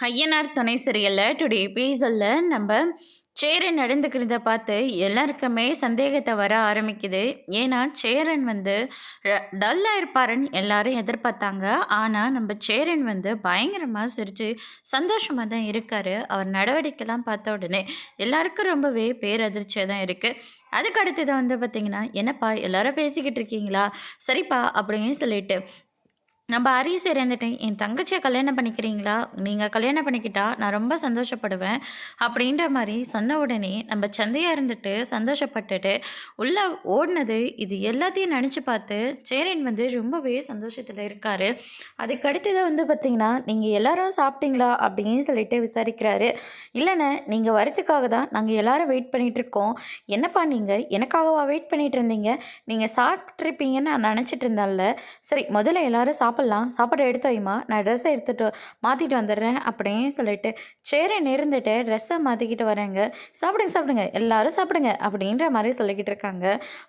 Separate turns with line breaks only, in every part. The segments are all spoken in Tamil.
ஐயனார் துணை சீரியல்ல டுடே எபிசோட்ல நம்ம சேரன் நடந்துக்கிறத பார்த்து எல்லாருக்குமே சந்தேகத்தை வர ஆரம்பிக்குது. ஏன்னா சேரன் வந்து டல்லாக இருப்பாருன்னு எல்லாரும் எதிர்பார்த்தாங்க. ஆனால் நம்ம சேரன் வந்து பயங்கரமாக சிரித்து சந்தோஷமாக தான் இருக்காரு. அவர் நடவடிக்கைலாம் பார்த்த உடனே எல்லாருக்கும் ரொம்பவே பேரதிர்ச்சியாக தான் இருக்குது. அதுக்கு அடுத்தது வந்து பார்த்திங்கன்னா, என்னப்பா எல்லாரும் பேசிக்கிட்டு இருக்கீங்களா, சரிப்பா அப்படின்னு சொல்லிட்டு நம்ம ஹரிஸ் இருந்துட்டு, "என் தங்கச்சிய கல்யாணம் பண்ணிக்கிறீங்களா? நீங்க கல்யாணம் பண்ணிக்கிட்டா நான் ரொம்ப சந்தோஷப்படுவேன்." அப்படின்ற மாரி சொன்ன உடனே, நம்ம சந்தையா இருந்துட்டு சந்தோஷப்பட்டுட்டு, உள்ள ஓடுனது இது எல்லாத்தையும் நெனச்சு பார்த்து, சேரன் வந்து ரொம்பவே சந்தோஷத்துல இருக்காரு. அதுக்கு அடுத்தது வந்து பார்த்தீங்கன்னா, "நீங்க எல்லாரும் சாப்பிட்டீங்களா?" அப்படின்னு சொல்லிட்டு விசாரிக்கிறாரு. "இல்லண்ணே, நீங்க வரதுக்காக தான் நாங்க எல்லாரும் வெயிட் பண்ணிட்டுருக்கோம்." "என்னப்பா நீங்க எனக்காகவா வெயிட் பண்ணிட்டு இருந்தீங்க? நீங்க சாப்பிட்ருப்பீங்கன்னு நான் நெனச்சிட்டு இருந்தேன்ல. சரி முதல்ல எல்லாரும் சாப்பிட்லாம். சாப்பாடு எடுத்து வைம்மா. நான் ட்ரெஸ்ஸை எடுத்துட்டு மாற்றிட்டு வந்துடுறேன்." அப்படின்னு சொல்லிட்டு சேரன் இருந்துட்டு ட்ரெஸ்ஸை மாற்றிக்கிட்டு வரேங்க. "சாப்பிடுங்க சாப்பிடுங்க எல்லாரும் சாப்பிடுங்க." அப்படின்ற மாதிரி சொல்லிக்கிட்டு இருக்காங்க.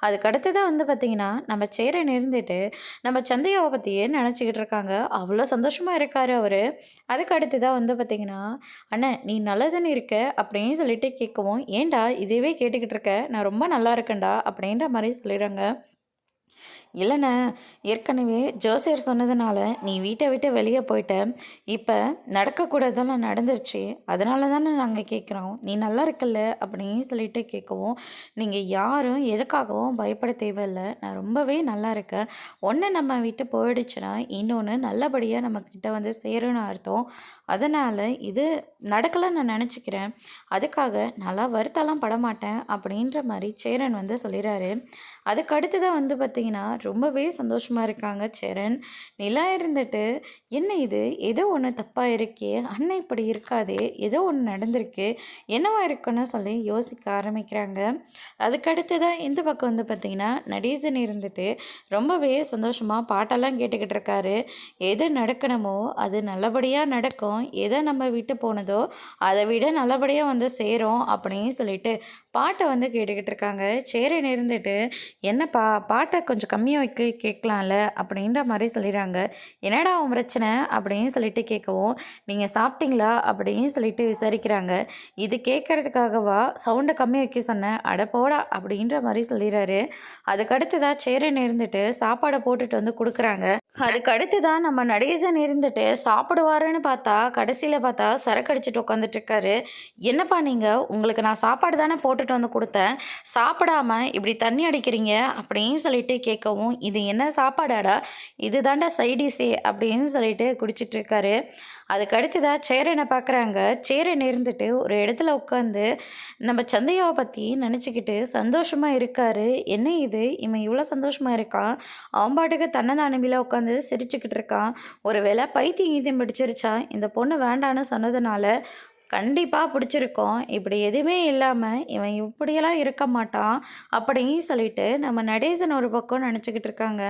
அதுக்கு அடுத்ததான் வந்து பார்த்திங்கன்னா, நம்ம சேரன் இருந்துட்டு நம்ம சந்தியாவை பற்றியே நினச்சிக்கிட்டு இருக்காங்க. அவ்வளோ சந்தோஷமாக இருக்கார் அவர். அதுக்கு அடுத்ததாக வந்து பார்த்திங்கன்னா, "அண்ணன் நீ நல்லதுன்னு இருக்க." அப்படின்னு சொல்லிட்டு கேட்கவும், "ஏன்டா இதுவே கேட்டுக்கிட்டு இருக்க, நான் ரொம்ப நல்லா இருக்கேன்டா." அப்படின்ற மாதிரி சொல்லிடுறாங்க. "இல்லைண்ணே, ஏற்கனவே ஜோசியர் சொன்னதுனால நீ வீட்டை விட்டு வெளியே போயிட்ட. இப்போ நடக்கக்கூடாதெல்லாம் நடந்துருச்சு. அதனால தானே நாங்கள் கேட்குறோம். நீ நல்லா இருக்கல்ல." அப்படின்னு சொல்லிட்டு கேட்கவும், "நீங்கள் யாரும் எதுக்காகவும் பயப்பட தேவையில்ல. நான் ரொம்பவே நல்லா இருக்கேன். ஒன்று நம்ம விட்டு போயிடுச்சுன்னா இன்னொன்று நல்லபடியாக நம்மக்கிட்ட வந்து சேரும்னு அர்த்தம். அதனால் இது நடக்கலைன்னு நான் நினச்சிக்கிறேன். அதுக்காக நான்லாம் வருத்தம்லாம் படமாட்டேன்." அப்படின்ற மாதிரி சேரன் வந்து சொல்லிடுறாரு. அதுக்கு அடுத்ததாக வந்து பார்த்திங்கன்னா, ரொம்பவே சந்தோஷமாக இருக்காங்க சேரன். நிலா இருந்துட்டு, "என்ன இது? ஏதோ ஒன்று தப்பாக இருக்கே, அண்ணன் இப்படி இருக்காதே, ஏதோ ஒன்று நடந்திருக்கு, என்னவா இருக்குன்னு" சொல்லி யோசிக்க ஆரம்பிக்கிறாங்க. அதுக்கு அடுத்ததாக இந்த பக்கம் வந்து பார்த்திங்கன்னா, நடேசன் இருந்துட்டு ரொம்பவே சந்தோஷமாக பாட்டெல்லாம் கேட்டுக்கிட்டு இருக்காரு. எது நடக்கணுமோ அது நல்லபடியாக நடக்கும், எதை நம்ம விட்டு போனதோ அதை விட நல்லபடியாக வந்து சேரும் அப்படின்னு சொல்லிட்டு பாட்டை வந்து கேட்டுக்கிட்டு இருக்காங்க. சேரன் இருந்துட்டு, "என்னப்பா பாட்டை கொஞ்சம் கம்மியாக கேட்கலாம்ல." அப்படின்ற மாதிரி சொல்லிடுறாங்க. "என்னடா உன் பிரச்சனை?" அப்படின்னு சொல்லிட்டு கேட்கவும், "நீங்கள் சாப்பிட்டீங்களா?" அப்படின்னு சொல்லிட்டு விசாரிக்கிறாங்க. "இது கேட்கறதுக்காகவா சவுண்டை கம்மி வைக்க சொன்னேன், அட போடா." அப்படின்ற மாதிரி சொல்லிடுறாரு. அதுக்கு அடுத்ததாக சேரன் இருந்துட்டு சாப்பாடை போட்டுட்டு வந்து கொடுக்குறாங்க. அதுக்கு அடுத்ததான் நம்ம நடேசன் இருந்துட்டு சாப்பிடுவாருன்னு பார்த்தா கடைசியில் பார்த்தா சரக்கு அடிச்சுட்டு உட்காந்துட்ருக்காரு. "என்னப்பா நீங்கள், உங்களுக்கு நான் சாப்பாடு தானே போட்டுட்டு வந்து கொடுத்தேன், சாப்பிடாம இப்படி தண்ணி அடிக்கிறீங்க." அப்படின்னு சொல்லிட்டு கேட்கவும், "இது என்ன சாப்பாடாடா, இது தாண்டா சைடிஸே." அப்படின்னு சொல்லிட்டு குடிச்சிட்ருக்காரு. அதுக்கு அடுத்ததாக சேரனை பார்க்குறாங்க. சேரன் இருந்துட்டு ஒரு இடத்துல உட்காந்து நம்ம சந்தையாவை பற்றி நினச்சிக்கிட்டு சந்தோஷமாக இருக்காரு. என்ன இது, இவன் இவ்வளோ சந்தோஷமாக இருக்கான், அவன் பாட்டுக்கு தன்னந்தானமில உட்காந்து சிரிச்சுக்கிட்டு இருக்கான். ஒரு வேளை பைத்தியம் கீத்தியம் பிடிச்சிருச்சா, இந்த பொண்ணு வேண்டான்னு சொன்னதுனால கண்டிப்பாக பிடிச்சிருக்கோம். இப்படி எதுவுமே இல்லாமல் இவன் இப்படியெல்லாம் இருக்க மாட்டான்." அப்படின்னு சொல்லிட்டு நம்ம நடேசன் ஒரு பக்கம் நினச்சிக்கிட்டு இருக்காங்க.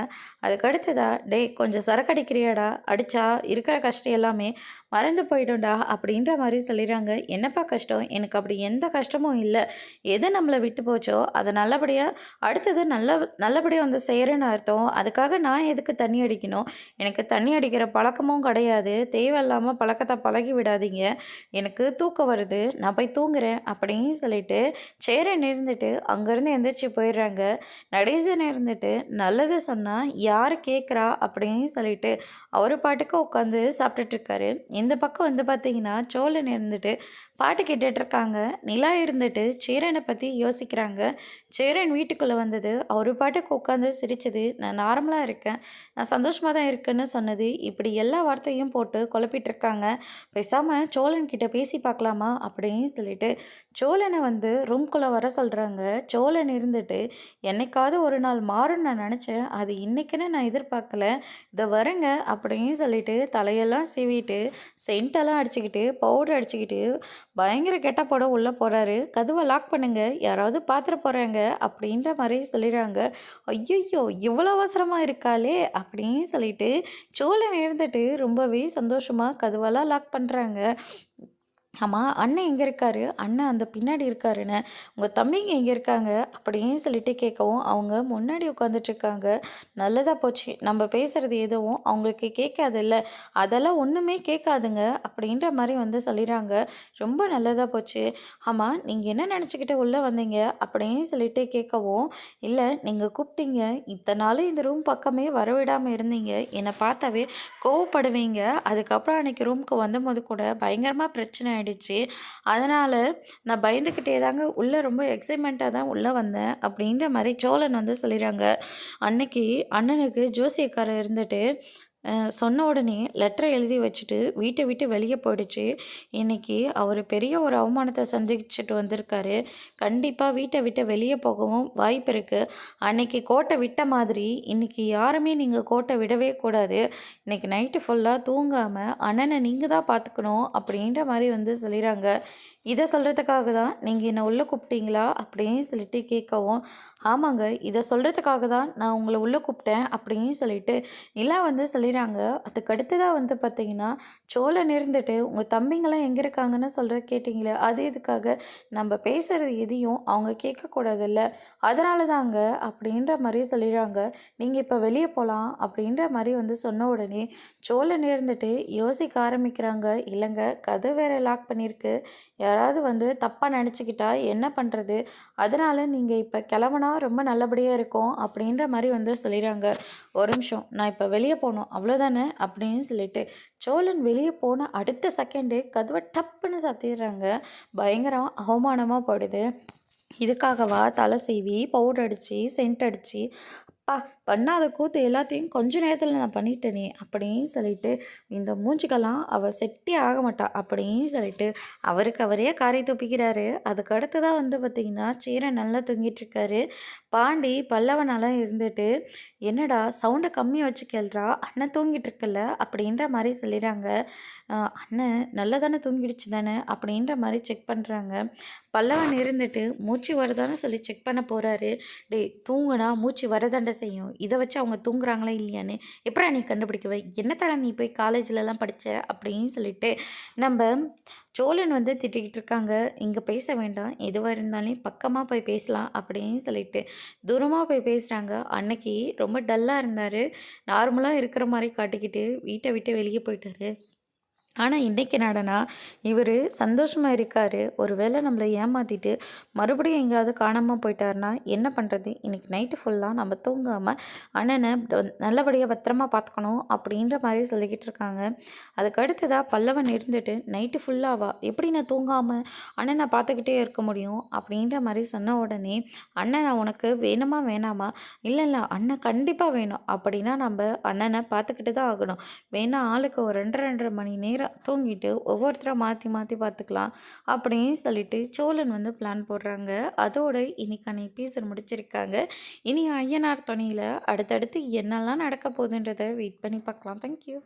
அதுக்கு அடுத்ததா, "டேய் கொஞ்சம் சரக்கு அடிக்கிறியாடா, அடித்தா இருக்கிற கஷ்டம் எல்லாமே மறந்து போயிடும்டா." அப்படின்ற மாதிரி சொல்லிடுறாங்க. "என்னப்பா கஷ்டம்? எனக்கு அப்படி எந்த கஷ்டமும் இல்லை. எது நம்மளை விட்டு போச்சோ அதை நல்லபடியாக அடுத்தது நல்லபடியாக வந்து செய்கிறேன்னு அர்த்தம். அதுக்காக நான் எதுக்கு தண்ணி அடிக்கணும்? எனக்கு தண்ணி அடிக்கிற பழக்கமும் கிடையாது. தேவையில்லாமல் பழக்கத்தை பழகி விடாதீங்க. எனக்கு தூக்கம் வருது, நான் போய் தூங்குறேன்." அப்படின்னு சொல்லிட்டு சேரன் இருந்துட்டு அங்கேருந்து எந்திரிச்சு போயிடுறாங்க. நடேசன் இருந்துட்டு, "நல்லது சொன்னால் யார் கேட்குறா?" அப்படின்னு சொல்லிட்டு அவர் பாட்டுக்கு உட்காந்து சாப்பிட்டுட்ருக்காரு. இந்த பக்கம் வந்து பார்த்திங்கன்னா, சோழன் இருந்துட்டு பாட்டு கேட்டுட்ருக்காங்க. நிலா இருந்துட்டு சேரனை பற்றி யோசிக்கிறாங்க. சேரன் வீட்டுக்குள்ளே வந்தது, அவர் பாட்டுக்கு உட்காந்து சிரிச்சது, "நான் நார்மலாக இருக்கேன், நான் சந்தோஷமாக தான் இருக்கேன்னு" சொன்னது, இப்படி எல்லா வார்த்தையும் போட்டு குழப்பிட்டுருக்காங்க. "பேசாமல் சோழன்கிட்ட பேசி பார்க்கலாமா?" அப்படின்னு சொல்லிட்டு சோழனை வந்து ரூம்குள்ளே வர சொல்கிறாங்க. சோழன் இருந்துட்டு, "என்னைக்காவது ஒரு நாள் மாறும்னு நான் நினச்சேன், அது இன்றைக்குன்னு நான் எதிர்பார்க்கல, இதை வரேங்க." அப்படின்னு சொல்லிட்டு தலையெல்லாம் சீவிட்டு சென்ட்டெல்லாம் அடிச்சுக்கிட்டு பவுடர் அடிச்சுக்கிட்டு பயங்கர கெட்டப்போட உள்ளே போகிறாரு. "கதவை லாக் பண்ணுங்க, யாராவது பார்த்துட்டு போகிறாங்க." அப்படின்ற மாதிரி சொல்லிடுறாங்க. "ஐயையோ இவ்வளோ அவசரமாக இருக்காளே." அப்படின்னு சொல்லிட்டு சோழன் இருந்துட்டு ரொம்பவே சந்தோஷமாக கதவெல்லாம் லாக் பண்ணுறாங்க. ஆமா, அண்ணன் எங்க இருக்காரு? அண்ணன் அந்த பின்னாடி இருக்காருன்னு. உங்க தம்பிங்க எங்க இருக்காங்க? அப்படின்னு சொல்லிட்டு கேட்கவும், அவங்க முன்னாடி உட்காந்துட்ருக்காங்க. நல்லதா போச்சு. நம்ம பேசுறது எதுவும் அவங்களுக்கு கேட்காதுல்ல. அதெல்லாம் ஒண்ணுமே கேட்காதுங்க. அப்படின்ற மாரி வந்து சொல்லிறாங்க. ரொம்ப நல்லதா போச்சு. ஆமா, நீங்க என்ன நெனச்சுக்கிட்டு உள்ள வந்தீங்க? அப்படின்னு சொல்லிட்டு கேட்கவும், இல்ல நீங்க கூப்பிட்டீங்க. இத்தன நாளு இந்த ரூம் பக்கமே வரவிடாம இருந்தீங்க. என்ன பார்த்தாவே கோவப்படுவீங்க. அதுக்கப்புறம் அன்னைக்கு ரூமுக்கு வந்தபோது கூட பயங்கரமா பிரச்சனை ஆயிடுச்சு. அதனால நான் பயந்துக்கிட்டே தாங்க உள்ள ரொம்ப எக்ஸைட்மெண்ட்டா தான் உள்ள வந்தேன். அப்படின்ற மாரி சோழன் வந்து சொல்லிறாங்க. அன்னைக்கு அண்ணனுக்கு ஜோசியக்காரர் இருந்துட்டு சொன்ன உடனே லெட்டர எழுதி வச்சுட்டு வீட்ட விட்டு வெளிய போயிடுச்சு. இன்னைக்கு அவரு பெரிய ஒரு அவமானத்த சந்திச்சுட்டு வந்திருக்காரு. கண்டிப்பா வீட்ட விட்டு வெளிய போகவும் வாய்ப்பு இருக்கு. அன்னைக்கு கோட்ட விட்ட மாதிரி, இன்னைக்கு யாருமே நீங்க கோட்ட விடவே கூடாது. இன்னைக்கு நைட்டு ஃபுல்லா தூங்காம அண்ணன நீங்க தான் பார்த்துக்கணும் அப்படின்ற மாரி வந்து சொல்லிறாங்க. இத சொல்றதுக்காக தான் நீங்க என்ன உள்ள கூப்பிட்டீங்களா? அப்படின்னு சொல்லிட்டு கேட்கவும், ஆமாங்க. இத சொல்றதுக்காக தான் நான் உங்கள உள்ள கூப்பிட்டேன் அப்படின்னு சொல்லிட்டு நிலா வந்து சொல்லிறாங்க. அதுக்கு அடுத்ததா வந்து பார்த்தீங்கன்னா, சோழன் இருந்துட்டு உங்க தம்பிங்கலாம் எங்க இருக்காங்கன்னு சொல்றது கேட்டீங்களே, அது எதுக்காக? நம்ம பேசுறது எதையும் அவங்க கேட்கக்கூடாதுல்ல. அதனால தாங்க அப்படின்ற மாரி சொல்லிறாங்க. நீங்க இப்ப வெளிய போலாம் அப்படின்ற மாரி வந்து சொன்ன உடனே, சோழன் இருந்துட்டு யோசிக்க ஆரம்பிக்கிறாங்க. இல்லங்க, கதவு வேற லாக் பண்ணியிருக்கு. யாராவது வந்து தப்பா நெனச்சுக்கிட்டா என்ன பண்றது? அதனால நீங்க இப்ப கிளம்புனா ரொம்ப நல்லபடியா இருக்கும் அப்படின்ற மாரி வந்து சொல்லிறாங்க. ஒரு நிமிஷம் நான் இப்ப வெளிய போணும் அவ்வளோதானே அப்படின்னு சொல்லிட்டு சோழன் வெளிய போன அடுத்த செகண்டே கதவ டப்புன்னு சாத்திடுறாங்க. பயங்கரம் அவமானமா போயிடுது. இதுக்காகவா தலை சீவி, பவுடர் அடிச்சு, சென்ட் அடிச்சு, அப்பா! பண்ணாத கூத்து எல்லாத்தையும் கொஞ்ச நேரத்தில நான் பண்ணிட்டேனே! அப்படின்னு சொல்லிட்டு, இந்த மூஞ்சிக்கெல்லாம் அவ செட்டே ஆக மாட்டா! அப்படின்னு சொல்லிட்டு, அவருக்கு அவரே காரி துப்பிக்கிறாரு. அதுக்கு அடுத்ததா வந்து பார்த்தீங்கன்னா, சேரன் நல்லா தூங்கிட்டுருக்காரு. பாண்டி பல்லவனாலாம் இருந்துட்டு, "என்னடா சவுண்ட கம்மியா வச்சு கேளுடா! அண்ணன் தூங்கிட்டு இருக்குல்ல" அப்படின்ற மாரி சொல்லிறாங்க. அண்ணன் நல்லா தானே தூங்கிடுச்சு தானே! அப்படின்ற மாரி செக் பண்றாங்க. பல்லவன் இருந்துட்டு மூச்சு வருதான்னு சொல்லி செக் பண்ண போறாரு. டேய் தூங்குனா மூச்சு வரதாண்டா செய்யும். இத வச்சு அவங்க தூங்குறாங்களா இல்லையான்னு எப்புட்றா நீ கண்டுபிடிக்குவ? என்னத்தடா நீ போய் காலேஜ்லலாம் படிச்ச? அப்படின்னு சொல்லிட்டு நம்ப சோழன் வந்து திட்டிக்கிட்டு இருக்காங்க. இங்க பேச வேண்டாம். எதுவா இருந்தாலும் பக்கமா போய் பேசலாம் அப்படின்னு சொல்லிட்டு தூரமா போய் பேசுறாங்க. அன்னைக்கு ரொம்ப டல்லா இருந்தாரு. நார்மலா இருக்கிற மாரி காட்டிக்கிட்டு வீட்ட விட்டு வெளிய போயிட்டாரு. ஆனா, இன்னைக்கு என்னடான்னா, இவரு சந்தோஷமா இருக்காரு. ஒரு வேள நம்மள ஏமாத்திட்டு, மறுபடியும் எங்கேயாவது காணாம போயிட்டாருன்னா, என்ன பண்றது? இன்னைக்கு நைட்டு ஃபுல்லா நம்ம தூங்காம, அண்ணன நல்லபடியா பத்திரமா பார்த்துக்கணும், அப்படின்ற மாரி சொல்லிக்கிட்டு இருக்காங்க. அதுக்கு அடுத்ததா பல்லவன் இருந்துட்டு, நைட்டு ஃபுல்லாவா? எப்படி நான் தூங்காம அண்ணன பார்த்துக்கிட்டே இருக்க முடியும்? அப்படின்ற மாரி சொன்ன உடனே, "அண்ணன் நான் உனக்கு வேணுமா? வேணாமா?" "இல்ல, இல்ல. அண்ணன் கண்டிப்பா வேணும். அப்படின்னா நம்ப அண்ணன பார்த்துக்கிட்டு தான் ஆகணும். வேணா ஆளுக்கு ஒரு 2 2:30 மணி நேரம் தூங்கிட்டு ஒவ்வொருத்தரா மாற்றி மாற்றி பார்த்துக்கலாம் அப்படின்னு சொல்லிட்டு சோழன் வந்து பிளான் போடுறாங்க. அதோட இன்னைக்கான எபிசோட் முடிச்சிருக்காங்க. இனி ஐயனார் துணையில் அடுத்தடுத்து என்னெல்லாம் நடக்க போகுதுன்றதை வெயிட் பண்ணி பார்க்கலாம். தேங்க்யூ.